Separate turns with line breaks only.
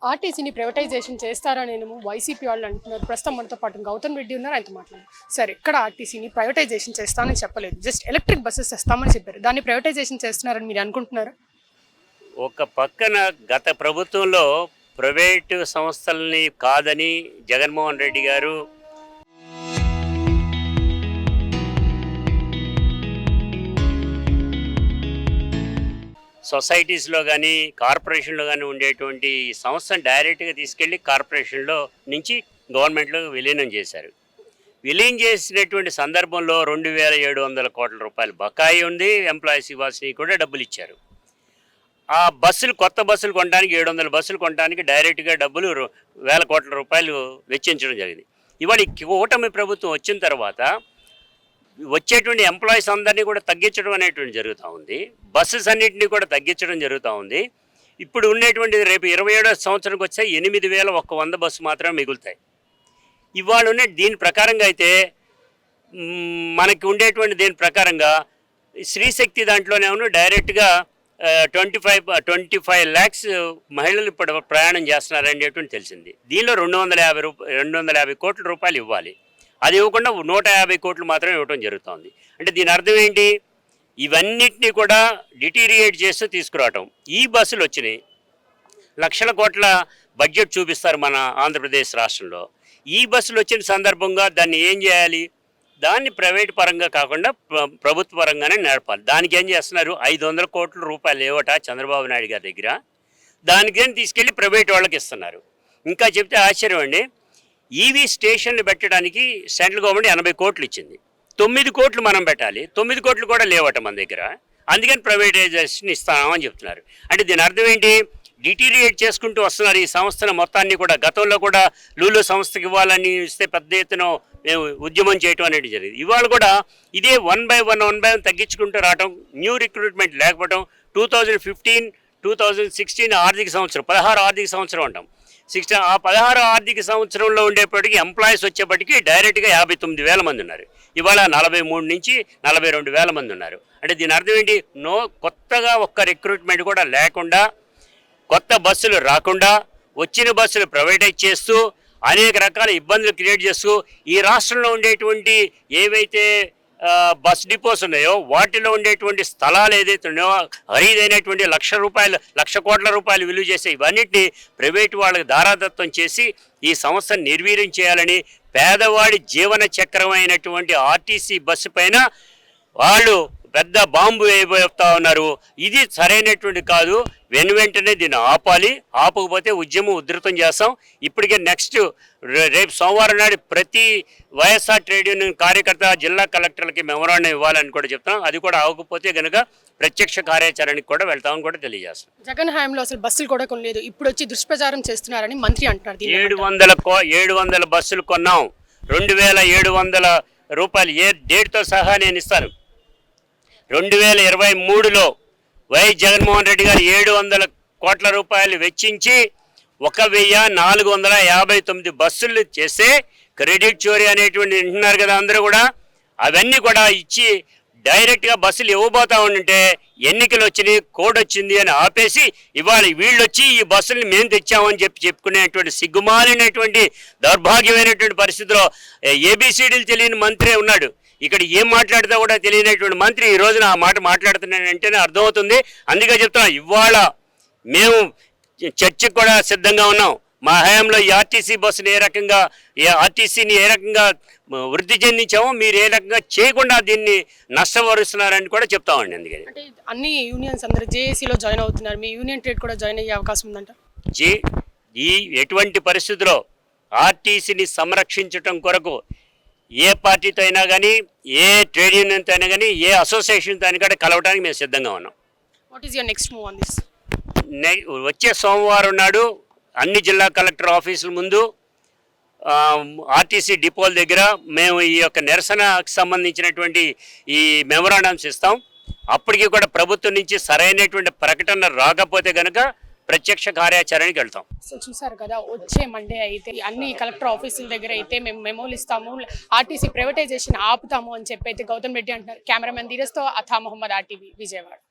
ఆర్టీసీని ప్రైవేటైజేషన్ చేస్తారని వైసీపీ వాళ్ళు అంటున్నారు. ప్రస్తుతం మనతో పాటు గౌతమ్ రెడ్డి ఉన్నారు, ఆయనతో మాట్లాడారు. సరే, ఎక్కడ ఆర్టీసీని ప్రైవేటైజేషన్ చేస్తామని చెప్పలేదు, జస్ట్ ఎలక్ట్రిక్ బస్సెస్ తెస్తామని చెప్పారు. దాన్ని ప్రైవేటైజేషన్ చేస్తున్నారని మీరు అనుకుంటున్నారు?
ఒక పక్కన గత ప్రభుత్వంలో ప్రైవేటు సంస్థల్ని కాదని జగన్మోహన్ రెడ్డి గారు సొసైటీస్లో కానీ కార్పొరేషన్లో కానీ ఉండేటువంటి ఈ సంస్థను డైరెక్ట్గా తీసుకెళ్ళి కార్పొరేషన్లో నుంచి గవర్నమెంట్లో విలీనం చేశారు. విలీనం చేసినటువంటి సందర్భంలో 2,700 కోట్ల రూపాయలు బకాయి ఉంది. ఎంప్లాయీస్ ఇవ్వాల్సినవి కూడా డబ్బులు ఇచ్చారు. ఆ బస్సులు, కొత్త బస్సులు కొనడానికి 700 బస్సులు కొనడానికి డైరెక్ట్గా డబ్బులు 1,000 కోట్ల రూపాయలు వెచ్చించడం జరిగింది. ఇవాళ కూటమి ప్రభుత్వం వచ్చిన తర్వాత వచ్చేటువంటి ఎంప్లాయీస్ అందరినీ కూడా తగ్గించడం అనేటువంటి జరుగుతూ ఉంది. బస్సెస్ అన్నింటినీ కూడా తగ్గించడం జరుగుతూ ఉంది. ఇప్పుడు ఉండేటువంటి రేపు 27వ సంవత్సరానికి వచ్చే 8,100 బస్సు మాత్రమే మిగులుతాయి. ఇవాళ ఉన్న దీని ప్రకారంగా అయితే మనకి ఉండేటువంటి దీని ప్రకారంగా శ్రీశక్తి దాంట్లోనే డైరెక్ట్గా 25 lakhs మహిళలు ఇప్పుడు ప్రయాణం చేస్తున్నారనేటువంటి తెలిసింది. దీనిలో 250 కోట్ల రూపాయలు ఇవ్వాలి. అది ఇవ్వకుండా 150 కోట్లు మాత్రమే ఇవ్వడం జరుగుతుంది. అంటే దీని అర్థం ఏంటి? ఇవన్నిటినీ కూడా డిటీరియేట్ చేస్తూ తీసుకురావటం. ఈ బస్సులు వచ్చినాయి, లక్షల కోట్ల బడ్జెట్ చూపిస్తారు మన ఆంధ్రప్రదేశ్ రాష్ట్రంలో. ఈ బస్సులు వచ్చిన సందర్భంగా దాన్ని ఏం చేయాలి? దాన్ని ప్రైవేట్ పరంగా కాకుండా ప్రభుత్వ పరంగానే నడపాలి. దానికి ఏం చేస్తున్నారు? 500 కోట్ల రూపాయలు ఇవ్వట చంద్రబాబు నాయుడు గారి దగ్గర, దానికి తీసుకెళ్ళి ప్రైవేట్ వాళ్ళకి ఇస్తున్నారు. ఇంకా చెప్తే ఆశ్చర్యం అండి, ఈవీ స్టేషన్లు పెట్టడానికి సెంట్రల్ గవర్నమెంట్ 80 కోట్లు ఇచ్చింది. 9 కోట్లు మనం పెట్టాలి, 9 కోట్లు కూడా లేవట మన దగ్గర. అందుకని ప్రైవేటైజేషన్ ఇస్తామని చెప్తున్నారు. అంటే దీని అర్థం ఏంటి? డిటీరియేట్ చేసుకుంటూ వస్తున్నారు ఈ సంస్థను మొత్తాన్ని కూడా. గతంలో కూడా లూలు సంస్థకి ఇవ్వాలని ఇస్తే పెద్ద ఎత్తున మేము ఉద్యమం చేయటం అనేది జరిగింది. ఇవాళ కూడా ఇదే 1 by 1 తగ్గించుకుంటూ రావటం, న్యూ రిక్రూట్మెంట్ లేకపోవడం. 2015-2016 ఆర్థిక సంవత్సరం, 16 ఆర్థిక సంవత్సరం అంటాం. ఆ 16 ఆర్థిక సంవత్సరంలో ఉండేప్పటికీ ఎంప్లాయీస్ వచ్చేప్పటికీ డైరెక్ట్గా 59,000 మంది ఉన్నారు. ఇవాళ 43 నుంచి 42,000 మంది ఉన్నారు. అంటే దీని అర్థం ఏంటి? కొత్తగా ఒక్క రిక్రూట్మెంట్ కూడా లేకుండా, కొత్త బస్సులు రాకుండా, వచ్చిన బస్సులు ప్రైవేటైజ్ చేస్తూ అనేక రకాల ఇబ్బందులు క్రియేట్ చేస్తూ ఈ రాష్ట్రంలో ఉండేటువంటి ఏవైతే బస్ డిపోస్ ఉన్నాయో వాటిలో ఉండేటువంటి స్థలాలు ఏదైతే ఉన్నాయో ఖరీదైనటువంటి 1,00,00 కోట్ల రూపాయలు విలువ చేసే ఇవన్నిటిని ప్రైవేటు వాళ్ళకి దారాదత్తం చేసి ఈ సంస్థను నిర్వీర్యం చేయాలని, పేదవాడి జీవన చక్రమైనటువంటి ఆర్టీసీ బస్సు పైన వాళ్ళు పెద్ద బాంబు వేయబోతా ఉన్నారు. ఇది సరైనటువంటి కాదు. వెంటనే దీన్ని ఆపాలి. ఆపకపోతే ఉద్యమం ఉధృతం చేస్తాం. ఇప్పటికే నెక్స్ట్ రేపు సోమవారం నాడు ప్రతి వైఎస్ఆర్ ట్రేడ్ యూనియన్ కార్యకర్త జిల్లా కలెక్టర్లకి మెమోరాండం ఇవ్వాలని కూడా చెప్తాం. అది కూడా ఆగకపోతే కనుక ప్రత్యక్ష కార్యాచరణకి కూడా వెళ్తామని కూడా తెలియజేస్తాం.
జగన్ హయాంలో అసలు బస్సులు కూడా కొనలేదు, ఇప్పుడు వచ్చి దుష్ప్రచారం చేస్తున్నారని మంత్రి అంటారు.
700 బస్సులు కొన్నాం. 2,700 రూపాయలు ఏ డేట్తో సహా నేను ఇస్తాను. 2023లో వైఎస్ జగన్మోహన్ రెడ్డి గారు 700 కోట్ల రూపాయలు వెచ్చించి 1,459 బస్సులు చేస్తే క్రెడిట్ చోరీ అనేటువంటి వింటున్నారు కదా అందరూ కూడా. అవన్నీ కూడా ఇచ్చి డైరెక్ట్గా బస్సులు ఇవ్వబోతా ఉంటే ఎన్నికలు వచ్చినాయి, కోడ్ వచ్చింది అని ఆపేసి ఇవాళ వీళ్ళు వచ్చి ఈ బస్సుల్ని మేము తెచ్చామని చెప్పుకునేటువంటి సిగ్గుమాలినటువంటి దౌర్భాగ్యమైనటువంటి పరిస్థితిలో ఏబిసిడీలు తెలియని మంత్రి ఉన్నాడు. ఇక్కడ ఏం మాట్లాడితే కూడా తెలియనటువంటి మంత్రి ఈ రోజున ఆ మాట మాట్లాడుతున్నాడంటేనే అర్థమవుతుంది. అందుకే చెప్తున్నా, ఇవాళ మేము చర్చకు కూడా సిద్ధంగా ఉన్నాం. మా హయాంలో ఈ ఆర్టీసీ బస్సుని ఆర్టీసీని ఏ రకంగా వృద్ధి చెందించామో మీరు ఏ రకంగా చేయకుండా దీన్ని నష్టపరుస్తున్నారని కూడా చెప్తామండి. అందుకని
అంటే అన్ని యూనియన్స్ అందరూ జేఏసీలో జాయిన్ అవుతున్నారు, మీ యూనియన్ ట్రేడ్ కూడా జాయిన్ అయ్యే అవకాశం ఉందంట.
ఈ ఎటువంటి పరిస్థితుల్లో ఆర్టీసీని సంరక్షించడం కొరకు ఏ పార్టీతో అయినా కానీ, ఏ ట్రేడ్ యూనియన్తో అయినా కానీ, ఏ అసోసియేషన్తో అయినా కూడా కలవడానికి మేము సిద్ధంగా ఉన్నాం.
What is your next move on this?
వచ్చే సోమవారం నాడు అన్ని జిల్లా కలెక్టర్ ఆఫీసుల ముందు, ఆర్టీసీ డిపోల దగ్గర మేము ఈ యొక్క నిరసనకు సంబంధించినటువంటి ఈ మెమోరాండమ్స్ ఇస్తాం. అప్పటికి కూడా ప్రభుత్వం నుంచి సరైనటువంటి ప్రకటన రాకపోతే కనుక ప్రత్యక్ష కార్యాచరణకి వెళ్తాం.
సో చూసారు కదా, వచ్చే మండే అయితే అన్ని కలెక్టర్ ఆఫీసుల దగ్గర అయితే మేము మెమోలు ఇస్తాము, ఆర్టీసీ ప్రైవేటైజేషన్ ఆపుతాము అని చెప్పి అయితే గౌతమ్ రెడ్డి అంటున్నారు. కెమెరామెన్ ధీరజ్తో అథా మొహమ్మద్, RTV విజయవాడ.